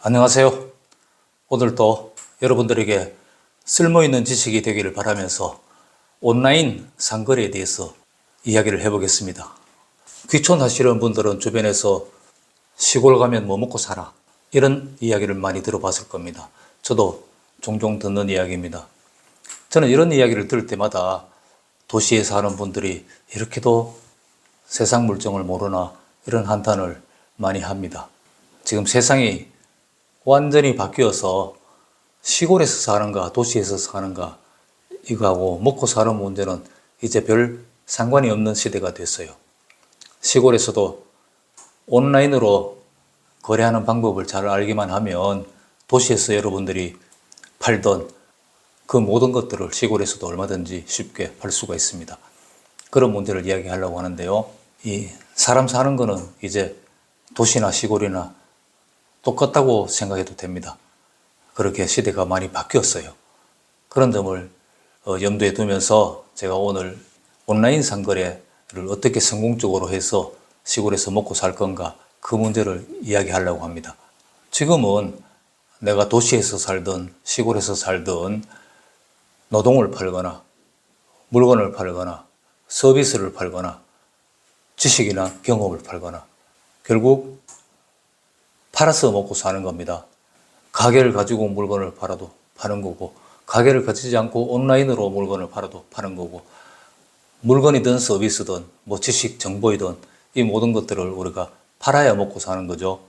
안녕하세요. 오늘도 여러분들에게 쓸모있는 지식이 되기를 바라면서 온라인 상거래에 대해서 이야기를 해보겠습니다. 귀촌하시는 분들은 주변에서 시골 가면 뭐 먹고 살아 이런 이야기를 많이 들어봤을 겁니다. 저도 종종 듣는 이야기입니다. 저는 이런 이야기를 들을 때마다 도시에 사는 분들이 이렇게도 세상 물정을 모르나 이런 한탄을 많이 합니다. 지금 세상이 완전히 바뀌어서 시골에서 사는가 도시에서 사는가 이거하고 먹고 사는 문제는 이제 별 상관이 없는 시대가 됐어요. 시골에서도 온라인으로 거래하는 방법을 잘 알기만 하면 도시에서 여러분들이 팔던 그 모든 것들을 시골에서도 얼마든지 쉽게 팔 수가 있습니다. 그런 문제를 이야기하려고 하는데요. 이 사람 사는 거는 이제 도시나 시골이나 똑같다고 생각해도 됩니다. 그렇게 시대가 많이 바뀌었어요. 그런 점을 염두에 두면서 제가 오늘 온라인 상거래를 어떻게 성공적으로 해서 시골에서 먹고 살 건가 그 문제를 이야기하려고 합니다. 지금은 내가 도시에서 살든 시골에서 살든 노동을 팔거나 물건을 팔거나 서비스를 팔거나 지식이나 경험을 팔거나 결국 팔아서 먹고 사는 겁니다. 가게를 가지고 물건을 팔아도 파는 거고 가게를 가지지 않고 온라인으로 물건을 팔아도 파는 거고 물건이든 서비스든 뭐 지식, 정보이든 이 모든 것들을 우리가 팔아야 먹고 사는 거죠.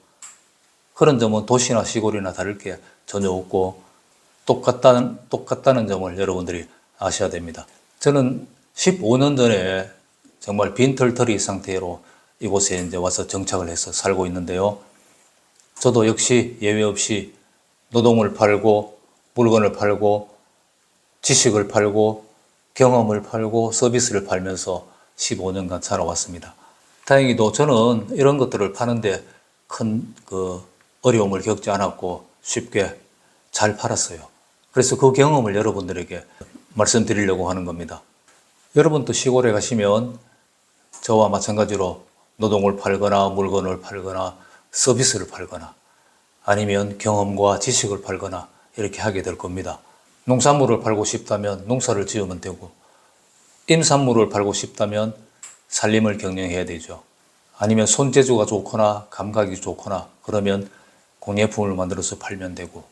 그런 점은 도시나 시골이나 다를 게 전혀 없고 똑같다는 점을 여러분들이 아셔야 됩니다. 저는 15년 전에 정말 빈털터리 상태로 이곳에 이제 와서 정착을 해서 살고 있는데요. 저도 역시 예외 없이 노동을 팔고 물건을 팔고 지식을 팔고 경험을 팔고 서비스를 팔면서 15년간 살아왔습니다. 다행히도 저는 이런 것들을 파는데 큰 어려움을 겪지 않았고 쉽게 잘 팔았어요. 그래서 그 경험을 여러분들에게 말씀드리려고 하는 겁니다. 여러분도 시골에 가시면 저와 마찬가지로 노동을 팔거나 물건을 팔거나 서비스를 팔거나 아니면 경험과 지식을 팔거나 이렇게 하게 될 겁니다. 농산물을 팔고 싶다면 농사를 지으면 되고 임산물을 팔고 싶다면 살림을 경영해야 되죠. 아니면 손재주가 좋거나 감각이 좋거나 그러면 공예품을 만들어서 팔면 되고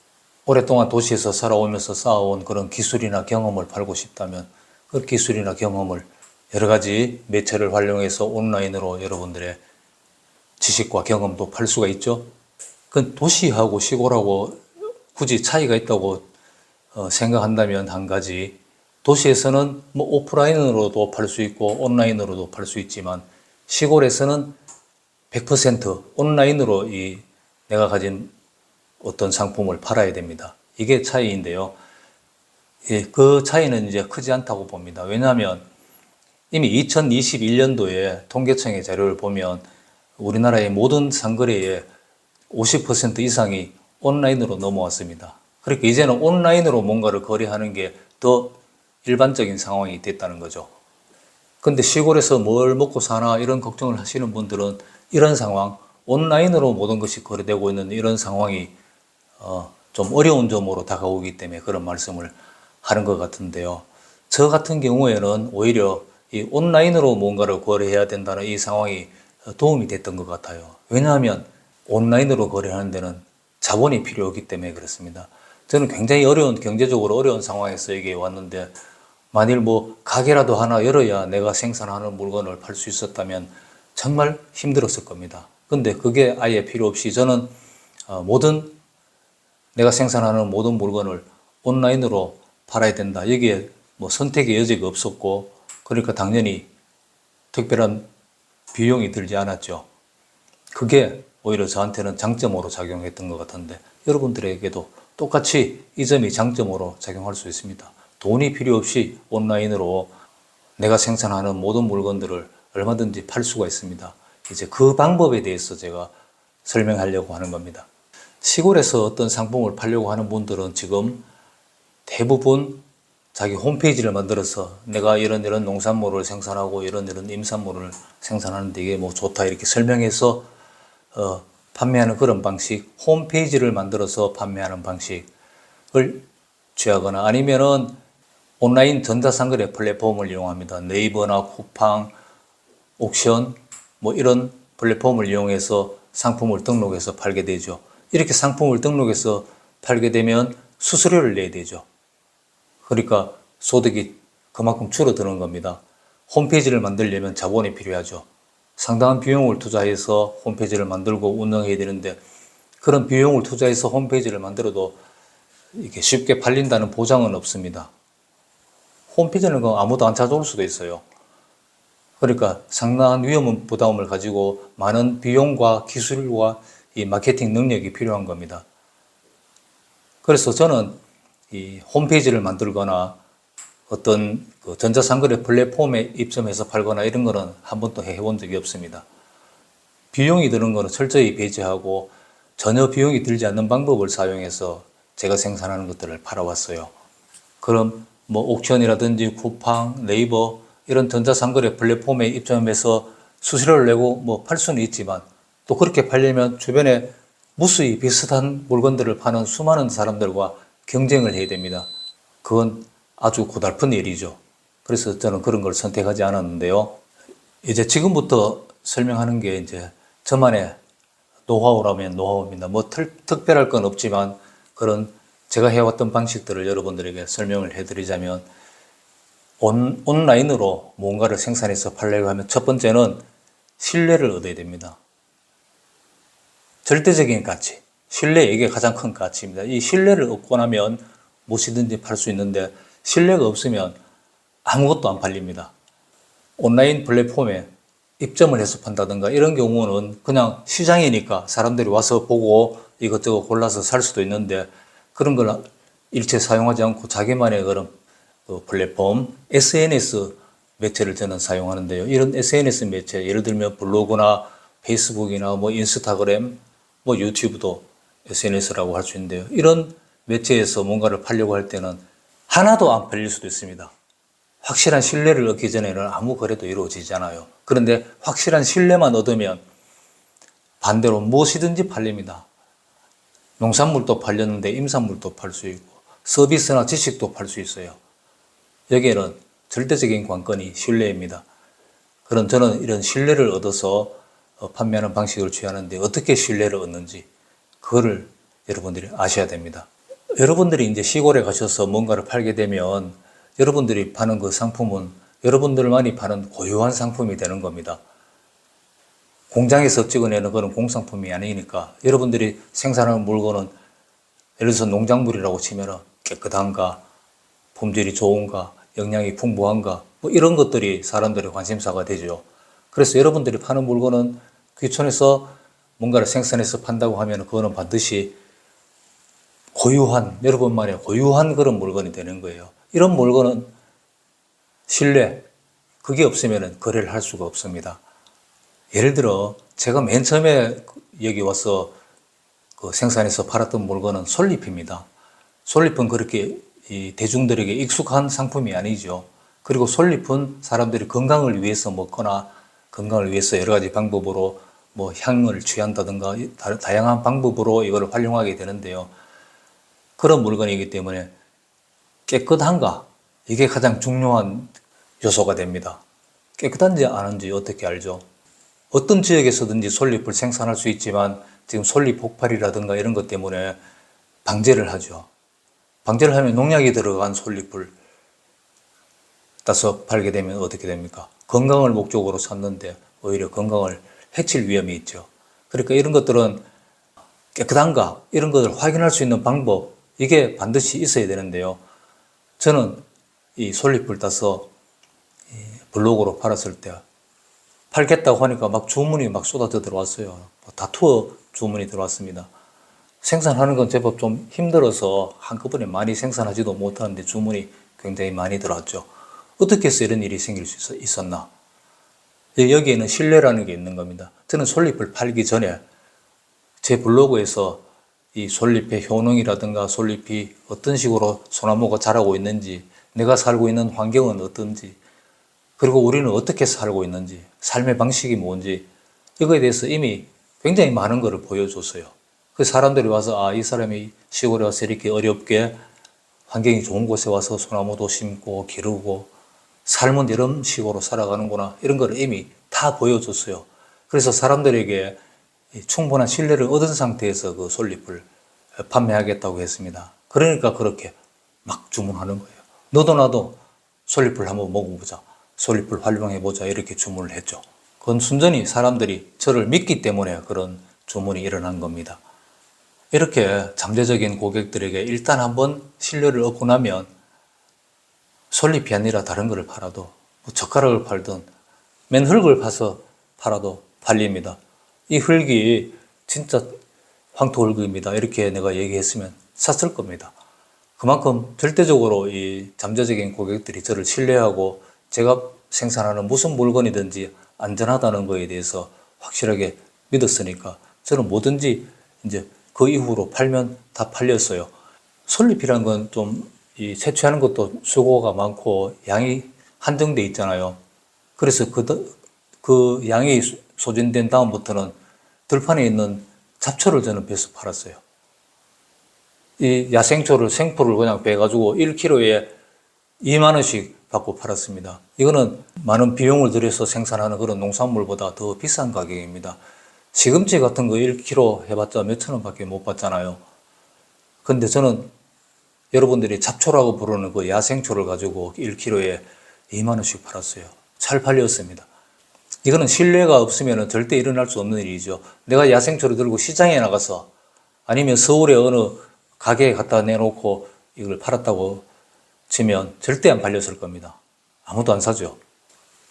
오랫동안 도시에서 살아오면서 쌓아온 그런 기술이나 경험을 팔고 싶다면 그 기술이나 경험을 여러 가지 매체를 활용해서 온라인으로 여러분들의 지식과 경험도 팔 수가 있죠. 그 도시하고 시골하고 굳이 차이가 있다고 생각한다면 한 가지, 도시에서는 뭐 오프라인으로도 팔 수 있고 온라인으로도 팔 수 있지만 시골에서는 100% 온라인으로 내가 가진 어떤 상품을 팔아야 됩니다. 이게 차이인데요. 그 차이는 이제 크지 않다고 봅니다. 왜냐하면 이미 2021년도에 통계청의 자료를 보면 우리나라의 모든 상거래의 50% 이상이 온라인으로 넘어왔습니다. 그러니까 이제는 온라인으로 뭔가를 거래하는 게 더 일반적인 상황이 됐다는 거죠. 근데 시골에서 뭘 먹고 사나 이런 걱정을 하시는 분들은 이런 상황, 온라인으로 모든 것이 거래되고 있는 이런 상황이 좀 어려운 점으로 다가오기 때문에 그런 말씀을 하는 것 같은데요. 저 같은 경우에는 오히려 이 온라인으로 뭔가를 거래해야 된다는 이 상황이 도움이 됐던 것 같아요. 왜냐하면 온라인으로 거래하는 데는 자본이 필요하기 때문에 그렇습니다. 저는 굉장히 경제적으로 어려운 상황에서 여기에 왔는데 만일 뭐 가게라도 하나 열어야 내가 생산하는 물건을 팔 수 있었다면 정말 힘들었을 겁니다. 근데 그게 아예 필요 없이 저는 내가 생산하는 모든 물건을 온라인으로 팔아야 된다. 여기에 뭐 선택의 여지가 없었고 그러니까 당연히 특별한 비용이 들지 않았죠. 그게 오히려 저한테는 장점으로 작용했던 것 같은데 여러분들에게도 똑같이 이 점이 장점으로 작용할 수 있습니다. 돈이 필요 없이 온라인으로 내가 생산하는 모든 물건들을 얼마든지 팔 수가 있습니다. 이제 그 방법에 대해서 제가 설명하려고 하는 겁니다. 시골에서 어떤 상품을 팔려고 하는 분들은 지금 대부분 자기 홈페이지를 만들어서 내가 이런 농산물을 생산하고 이런 임산물을 생산하는데 이게 뭐 좋다 이렇게 설명해서 판매하는 그런 방식, 홈페이지를 만들어서 판매하는 방식을 취하거나 아니면은 온라인 전자상거래 플랫폼을 이용합니다. 네이버나 쿠팡, 옥션 뭐 이런 플랫폼을 이용해서 상품을 등록해서 팔게 되죠. 이렇게 상품을 등록해서 팔게 되면 수수료를 내야 되죠. 그러니까 소득이 그만큼 줄어드는 겁니다. 홈페이지를 만들려면 자본이 필요하죠. 상당한 비용을 투자해서 홈페이지를 만들고 운영해야 되는데 그런 비용을 투자해서 홈페이지를 만들어도 이게 쉽게 팔린다는 보장은 없습니다. 홈페이지는 아무도 안 찾아올 수도 있어요. 그러니까 상당한 위험 부담을 가지고 많은 비용과 기술과 이 마케팅 능력이 필요한 겁니다. 그래서 저는 이 홈페이지를 만들거나 어떤 그 전자상거래 플랫폼에 입점해서 팔거나 이런 거는 한 번도 해본 적이 없습니다. 비용이 드는 거는 철저히 배제하고 전혀 비용이 들지 않는 방법을 사용해서 제가 생산하는 것들을 팔아왔어요. 그럼 뭐 옥션이라든지 쿠팡, 네이버 이런 전자상거래 플랫폼에 입점해서 수수료를 내고 뭐 팔 수는 있지만 또 그렇게 팔려면 주변에 무수히 비슷한 물건들을 파는 수많은 사람들과 경쟁을 해야 됩니다. 그건 아주 고달픈 일이죠. 그래서 저는 그런 걸 선택하지 않았는데요. 이제 지금부터 설명하는 게 이제 저만의 노하우라면 노하우입니다. 뭐 특별할 건 없지만 그런 제가 해왔던 방식들을 여러분들에게 설명을 해드리자면 온라인으로 뭔가를 생산해서 팔려고 하면 첫 번째는 신뢰를 얻어야 됩니다. 절대적인 가치, 신뢰 이게 가장 큰 가치입니다. 이 신뢰를 얻고 나면 무엇이든지 팔 수 있는데 신뢰가 없으면 아무것도 안 팔립니다. 온라인 플랫폼에 입점을 해서 판다든가 이런 경우는 그냥 시장이니까 사람들이 와서 보고 이것저것 골라서 살 수도 있는데 그런 걸 일체 사용하지 않고 자기만의 그런 플랫폼, SNS 매체를 저는 사용하는데요. 이런 SNS 매체, 예를 들면 블로그나 페이스북이나 뭐 인스타그램, 뭐 유튜브도 SNS라고 할 수 있는데요. 이런 매체에서 뭔가를 팔려고 할 때는 하나도 안 팔릴 수도 있습니다. 확실한 신뢰를 얻기 전에는 아무 거래도 이루어지지 않아요. 그런데 확실한 신뢰만 얻으면 반대로 무엇이든지 팔립니다. 농산물도 팔렸는데 임산물도 팔 수 있고 서비스나 지식도 팔 수 있어요. 여기에는 절대적인 관건이 신뢰입니다. 그런 저는 이런 신뢰를 얻어서 판매하는 방식을 취하는데 어떻게 신뢰를 얻는지 그거를 여러분들이 아셔야 됩니다. 여러분들이 이제 시골에 가셔서 뭔가를 팔게 되면 여러분들이 파는 그 상품은 여러분들만이 파는 고유한 상품이 되는 겁니다. 공장에서 찍어내는 그런 공산품이 아니니까 여러분들이 생산하는 물건은 예를 들어서 농작물이라고 치면 깨끗한가, 품질이 좋은가, 영양이 풍부한가 뭐 이런 것들이 사람들의 관심사가 되죠. 그래서 여러분들이 파는 물건은 귀촌에서 뭔가를 생산해서 판다고 하면 그거는 반드시 고유한, 여러분만의 고유한 그런 물건이 되는 거예요. 이런 물건은 신뢰, 그게 없으면 거래를 할 수가 없습니다. 예를 들어 제가 맨 처음에 여기 와서 그 생산해서 팔았던 물건은 솔잎입니다. 솔잎은 그렇게 이 대중들에게 익숙한 상품이 아니죠. 그리고 솔잎은 사람들이 건강을 위해서 먹거나 건강을 위해서 여러 가지 방법으로 뭐 향을 취한다든가 다양한 방법으로 이걸 활용하게 되는데요. 그런 물건이기 때문에 깨끗한가? 이게 가장 중요한 요소가 됩니다. 깨끗한지 아닌지 어떻게 알죠? 어떤 지역에서든지 솔잎을 생산할 수 있지만 지금 솔잎 폭발이라든가 이런 것 때문에 방제를 하죠. 방제를 하면 농약이 들어간 솔잎을 따서 팔게 되면 어떻게 됩니까? 건강을 목적으로 샀는데 오히려 건강을 해칠 위험이 있죠. 그러니까 이런 것들은 깨끗한가? 이런 것을 확인할 수 있는 방법, 이게 반드시 있어야 되는데요. 저는 이 솔잎을 따서 블로그로 팔았을 때 팔겠다고 하니까 막 주문이 막 쏟아져 들어왔어요. 다투어 주문이 들어왔습니다. 생산하는 건 제법 좀 힘들어서 한꺼번에 많이 생산하지도 못하는데 주문이 굉장히 많이 들어왔죠. 어떻게 해서 이런 일이 생길 수 있었나? 여기에는 신뢰라는 게 있는 겁니다. 저는 솔잎을 팔기 전에 제 블로그에서 이 솔잎의 효능이라든가 솔잎이 어떤 식으로 소나무가 자라고 있는지, 내가 살고 있는 환경은 어떤지, 그리고 우리는 어떻게 살고 있는지, 삶의 방식이 뭔지, 이거에 대해서 이미 굉장히 많은 것을 보여줬어요. 그 사람들이 와서 이 사람이 시골에 와서 이렇게 어렵게 환경이 좋은 곳에 와서 소나무도 심고 기르고 삶은 이런 식으로 살아가는구나, 이런 걸 이미 다 보여줬어요. 그래서 사람들에게 충분한 신뢰를 얻은 상태에서 그 솔잎을 판매하겠다고 했습니다. 그러니까 그렇게 막 주문하는 거예요. 너도 나도 솔잎을 한번 먹어보자, 솔잎을 활용해보자, 이렇게 주문을 했죠. 그건 순전히 사람들이 저를 믿기 때문에 그런 주문이 일어난 겁니다. 이렇게 잠재적인 고객들에게 일단 한번 신뢰를 얻고 나면 솔잎이 아니라 다른 것을 팔아도, 젓가락을 팔든 맨 흙을 파서 팔아도 팔립니다. 이 흙이 진짜 황토흙입니다, 이렇게 내가 얘기했으면 샀을 겁니다. 그만큼 절대적으로 이 잠재적인 고객들이 저를 신뢰하고 제가 생산하는 무슨 물건이든지 안전하다는 것에 대해서 확실하게 믿었으니까 저는 뭐든지 이제 그 이후로 팔면 다 팔렸어요. 솔잎이라는 건 좀 채취하는 것도 수고가 많고 양이 한정돼 있잖아요. 그래서 그 양이 소진된 다음부터는 들판에 있는 잡초를 저는 베서 팔았어요. 이 야생초를, 생포를 그냥 베가지고 1kg에 2만 원씩 받고 팔았습니다. 이거는 많은 비용을 들여서 생산하는 그런 농산물보다 더 비싼 가격입니다. 시금치 같은 거 1kg 해봤자 몇천 원밖에 못 받잖아요. 근데 저는 여러분들이 잡초라고 부르는 그 야생초를 가지고 1kg에 2만 원씩 팔았어요. 잘 팔렸습니다. 이거는 신뢰가 없으면 절대 일어날 수 없는 일이죠. 내가 야생초를 들고 시장에 나가서 아니면 서울의 어느 가게에 갖다 내놓고 이걸 팔았다고 치면 절대 안 팔렸을 겁니다. 아무도 안 사죠.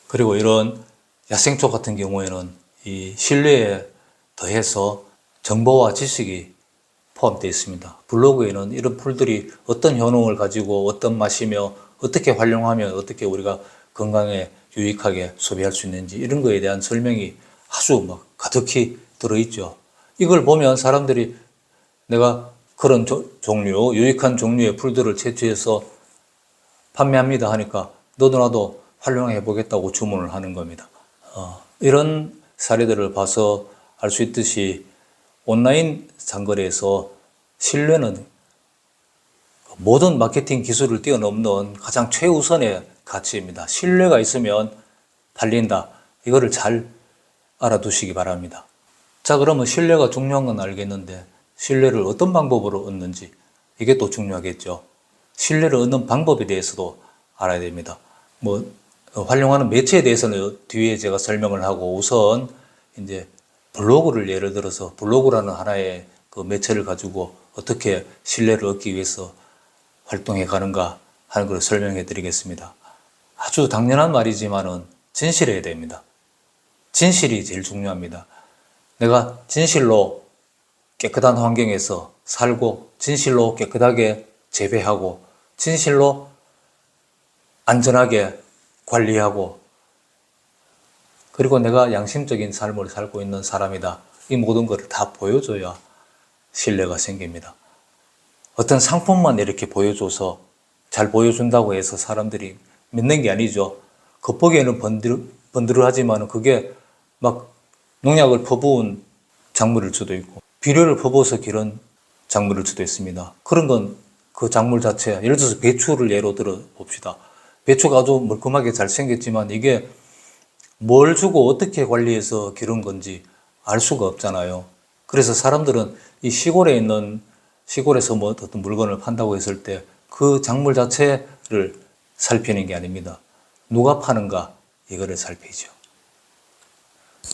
그리고 이런 야생초 같은 경우에는 이 신뢰에 더해서 정보와 지식이 포함되어 있습니다. 블로그에는 이런 풀들이 어떤 효능을 가지고 어떤 맛이며 어떻게 활용하면 어떻게 우리가 건강에 유익하게 소비할 수 있는지, 이런 거에 대한 설명이 아주 막 가득히 들어있죠. 이걸 보면 사람들이 내가 그런 종류, 유익한 종류의 풀들을 채취해서 판매합니다 하니까 너도 나도 활용해 보겠다고 주문을 하는 겁니다. 이런 사례들을 봐서 알 수 있듯이 온라인 장거리에서 신뢰는 모든 마케팅 기술을 뛰어넘는 가장 최우선의 가치입니다. 신뢰가 있으면 팔린다. 이거를 잘 알아두시기 바랍니다. 자, 그러면 신뢰가 중요한 건 알겠는데 신뢰를 어떤 방법으로 얻는지, 이게 또 중요하겠죠. 신뢰를 얻는 방법에 대해서도 알아야 됩니다. 활용하는 매체에 대해서는 뒤에 제가 설명을 하고, 우선 이제 블로그를 예를 들어서 블로그라는 하나의 그 매체를 가지고 어떻게 신뢰를 얻기 위해서 활동해 가는가 하는 걸 설명해 드리겠습니다. 아주 당연한 말이지만은 진실해야 됩니다. 진실이 제일 중요합니다. 내가 진실로 깨끗한 환경에서 살고, 진실로 깨끗하게 재배하고, 진실로 안전하게 관리하고, 그리고 내가 양심적인 삶을 살고 있는 사람이다. 이 모든 것을 다 보여줘야 신뢰가 생깁니다. 어떤 상품만 이렇게 보여줘서, 잘 보여준다고 해서 사람들이 믿는 게 아니죠. 겉보기에는 번들하지만 그게 막 농약을 퍼부은 작물일 수도 있고, 비료를 퍼부어서 기른 작물일 수도 있습니다. 그런 건 그 작물 자체, 예를 들어서 배추를 예로 들어 봅시다. 배추가 아주 멀끔하게 잘 생겼지만 이게 뭘 주고 어떻게 관리해서 기른 건지 알 수가 없잖아요. 그래서 사람들은 이 시골에서 어떤 물건을 판다고 했을 때 그 작물 자체를 살피는 게 아닙니다. 누가 파는가, 이거를 살피죠.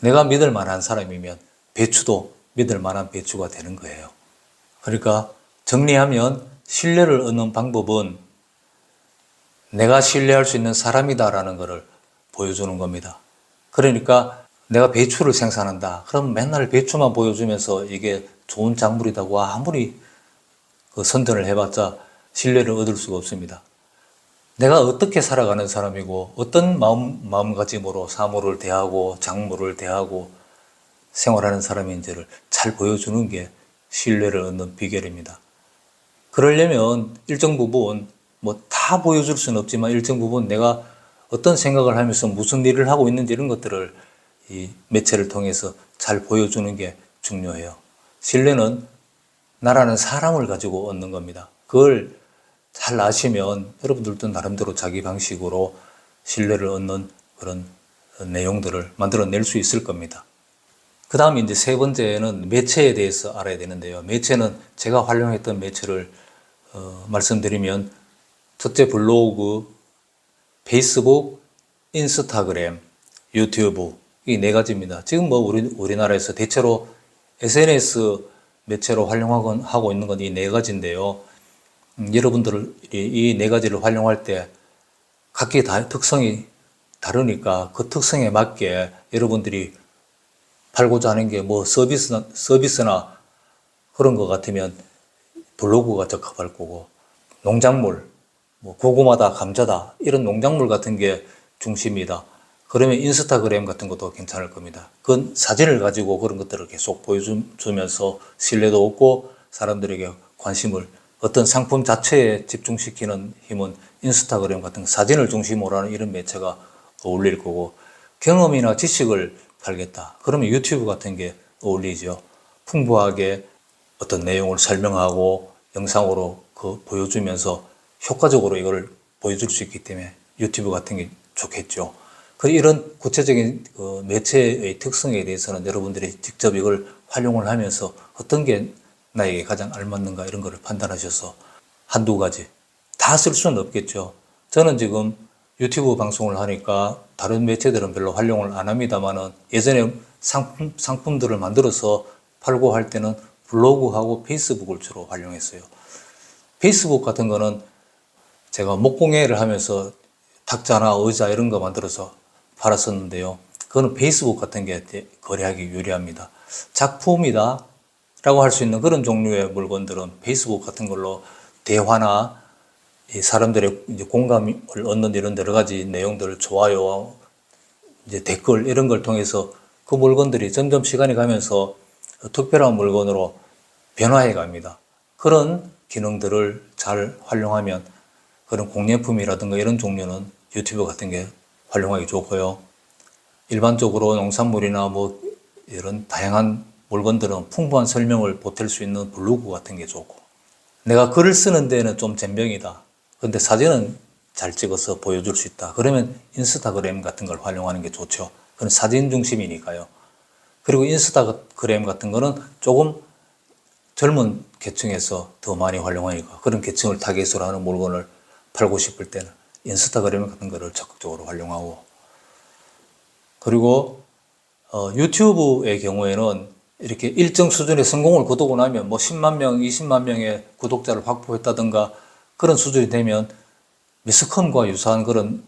내가 믿을 만한 사람이면 배추도 믿을 만한 배추가 되는 거예요. 그러니까 정리하면 신뢰를 얻는 방법은 내가 신뢰할 수 있는 사람이다라는 것을 보여주는 겁니다. 그러니까 내가 배추를 생산한다. 그럼 맨날 배추만 보여주면서 이게 좋은 작물이라고 아무리 선전을 해봤자 신뢰를 얻을 수가 없습니다. 내가 어떻게 살아가는 사람이고 어떤 마음가짐으로 사물을 대하고 작물을 대하고 생활하는 사람인지를 잘 보여주는 게 신뢰를 얻는 비결입니다. 그러려면 일정 부분 다 보여줄 수는 없지만 일정 부분 내가 어떤 생각을 하면서 무슨 일을 하고 있는지 이런 것들을 이 매체를 통해서 잘 보여주는 게 중요해요. 신뢰는 나라는 사람을 가지고 얻는 겁니다. 그걸 잘 아시면 여러분들도 나름대로 자기 방식으로 신뢰를 얻는 그런 내용들을 만들어낼 수 있을 겁니다. 그 다음에 이제 세 번째는 매체에 대해서 알아야 되는데요. 매체는 제가 활용했던 매체를 말씀드리면 첫째 블로그, 페이스북, 인스타그램, 유튜브 이 네 가지입니다. 지금 뭐 우리나라에서 대체로 SNS 매체로 활용하고 있는 건 이 네 가지인데요. 여러분들 이 네 가지를 활용할 때 각기 다 특성이 다르니까 그 특성에 맞게 여러분들이 팔고자 하는 게 뭐 서비스나 그런 것 같으면 블로그가 적합할 거고, 농작물, 뭐 고구마다 감자다 이런 농작물 같은 게 중심이다. 그러면 인스타그램 같은 것도 괜찮을 겁니다. 그건 사진을 가지고 그런 것들을 계속 보여주면서 신뢰도 얻고 사람들에게 관심을, 어떤 상품 자체에 집중시키는 힘은 인스타그램 같은 사진을 중심으로 하는 이런 매체가 어울릴 거고, 경험이나 지식을 팔겠다. 그러면 유튜브 같은 게 어울리죠. 풍부하게 어떤 내용을 설명하고 영상으로 보여주면서 효과적으로 이걸 보여줄 수 있기 때문에 유튜브 같은 게 좋겠죠. 이런 구체적인 매체의 특성에 대해서는 여러분들이 직접 이걸 활용을 하면서 어떤 게 나에게 가장 알맞는가 이런 거를 판단하셔서 한두 가지 다 쓸 수는 없겠죠. 저는 지금 유튜브 방송을 하니까 다른 매체들은 별로 활용을 안 합니다만은 예전에 상품들을 만들어서 팔고 할 때는 블로그하고 페이스북을 주로 활용했어요. 페이스북 같은 거는 제가 목공예를 하면서 탁자나 의자 이런 거 만들어서 팔았었는데요. 그거는 페이스북 같은 게 거래하기 유리합니다. 작품이다 라고 할 수 있는 그런 종류의 물건들은 페이스북 같은 걸로 대화나 사람들의 이제 공감을 얻는 이런 여러 가지 내용들, 좋아요, 이제 댓글 이런 걸 통해서 그 물건들이 점점 시간이 가면서 특별한 물건으로 변화해 갑니다. 그런 기능들을 잘 활용하면 그런 공예품이라든가 이런 종류는 유튜브 같은 게 활용하기 좋고요. 일반적으로 농산물이나 뭐 이런 다양한 물건들은 풍부한 설명을 보탤 수 있는 블로그 같은 게 좋고, 내가 글을 쓰는 데는 좀 젬병이다. 근데 사진은 잘 찍어서 보여줄 수 있다. 그러면 인스타그램 같은 걸 활용하는 게 좋죠. 그건 사진 중심이니까요. 그리고 인스타그램 같은 거는 조금 젊은 계층에서 더 많이 활용하니까 그런 계층을 타겟으로 하는 물건을 팔고 싶을 때는 인스타그램 같은 거를 적극적으로 활용하고, 그리고 유튜브의 경우에는 이렇게 일정 수준의 성공을 거두고 나면 뭐 10만 명, 20만 명의 구독자를 확보했다든가 그런 수준이 되면 미스컴과 유사한 그런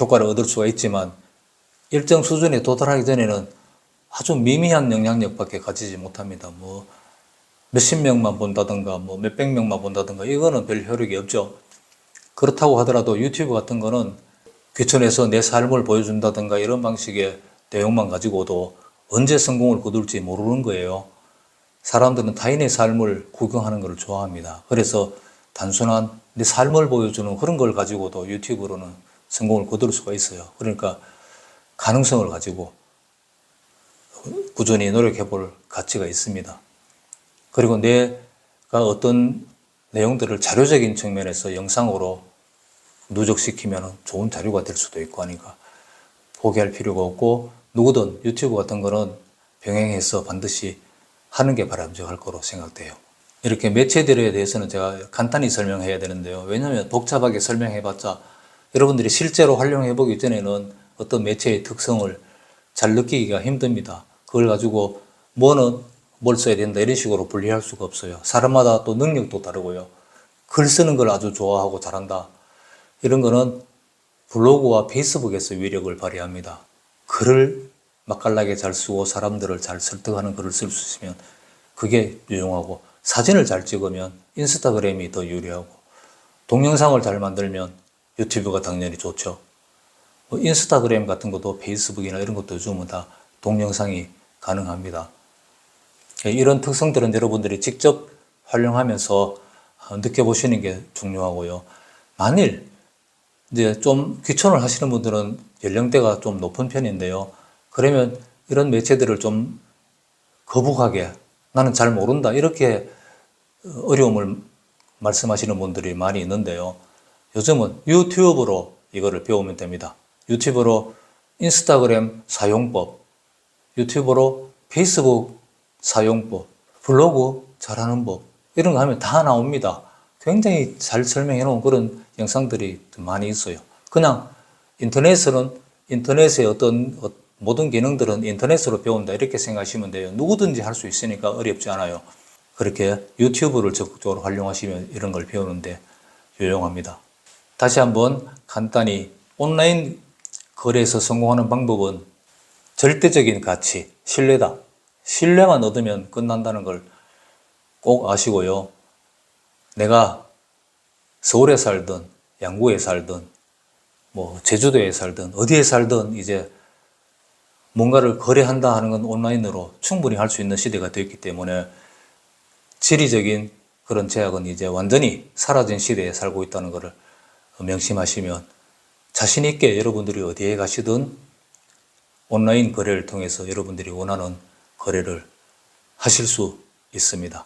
효과를 얻을 수가 있지만 일정 수준에 도달하기 전에는 아주 미미한 영향력밖에 가지지 못합니다. 뭐 몇십 명만 본다든가 뭐 몇백 명만 본다든가 이거는 별 효력이 없죠. 그렇다고 하더라도 유튜브 같은 거는 귀천에서 내 삶을 보여준다든가 이런 방식의 내용만 가지고도 언제 성공을 거둘지 모르는 거예요. 사람들은 타인의 삶을 구경하는 것을 좋아합니다. 그래서 단순한 내 삶을 보여주는 그런 걸 가지고도 유튜브로는 성공을 거둘 수가 있어요. 그러니까 가능성을 가지고 꾸준히 노력해 볼 가치가 있습니다. 그리고 내가 어떤 내용들을 자료적인 측면에서 영상으로 누적시키면 좋은 자료가 될 수도 있고 하니까 포기할 필요가 없고, 누구든 유튜브 같은 거는 병행해서 반드시 하는 게 바람직할 거로 생각돼요. 이렇게 매체들에 대해서는 제가 간단히 설명해야 되는데요. 왜냐하면 복잡하게 설명해봤자 여러분들이 실제로 활용해보기 전에는 어떤 매체의 특성을 잘 느끼기가 힘듭니다. 그걸 가지고 뭐는 뭘 써야 된다 이런 식으로 분리할 수가 없어요. 사람마다 또 능력도 다르고요. 글 쓰는 걸 아주 좋아하고 잘한다, 이런 거는 블로그와 페이스북에서 위력을 발휘합니다. 글을 맛깔나게 잘 쓰고 사람들을 잘 설득하는 글을 쓸 수 있으면 그게 유용하고, 사진을 잘 찍으면 인스타그램이 더 유리하고, 동영상을 잘 만들면 유튜브가 당연히 좋죠. 인스타그램 같은 것도 페이스북이나 이런 것도 요즘은 다 동영상이 가능합니다. 이런 특성들은 여러분들이 직접 활용하면서 느껴보시는 게 중요하고요. 만일 이제 좀 귀촌을 하시는 분들은 연령대가 좀 높은 편인데요. 그러면 이런 매체들을 좀 거북하게 나는 잘 모른다 이렇게 어려움을 말씀하시는 분들이 많이 있는데요. 요즘은 유튜브로 이거를 배우면 됩니다. 유튜브로 인스타그램 사용법, 유튜브로 페이스북 사용법, 블로그 잘하는 법 이런 거 하면 다 나옵니다. 굉장히 잘 설명해 놓은 그런 영상들이 많이 있어요. 그냥 인터넷의 어떤 모든 기능들은 인터넷으로 배운다 이렇게 생각하시면 돼요. 누구든지 할 수 있으니까 어렵지 않아요. 그렇게 유튜브를 적극적으로 활용하시면 이런 걸 배우는데 유용합니다. 다시 한번 간단히 온라인 거래에서 성공하는 방법은 절대적인 가치, 신뢰다. 신뢰만 얻으면 끝난다는 걸 꼭 아시고요. 내가 서울에 살든 양구에 살든 뭐 제주도에 살든 어디에 살든 이제 뭔가를 거래한다 하는 건 온라인으로 충분히 할 수 있는 시대가 되었기 때문에 지리적인 그런 제약은 이제 완전히 사라진 시대에 살고 있다는 것을 명심하시면 자신 있게 여러분들이 어디에 가시든 온라인 거래를 통해서 여러분들이 원하는 거래를 하실 수 있습니다.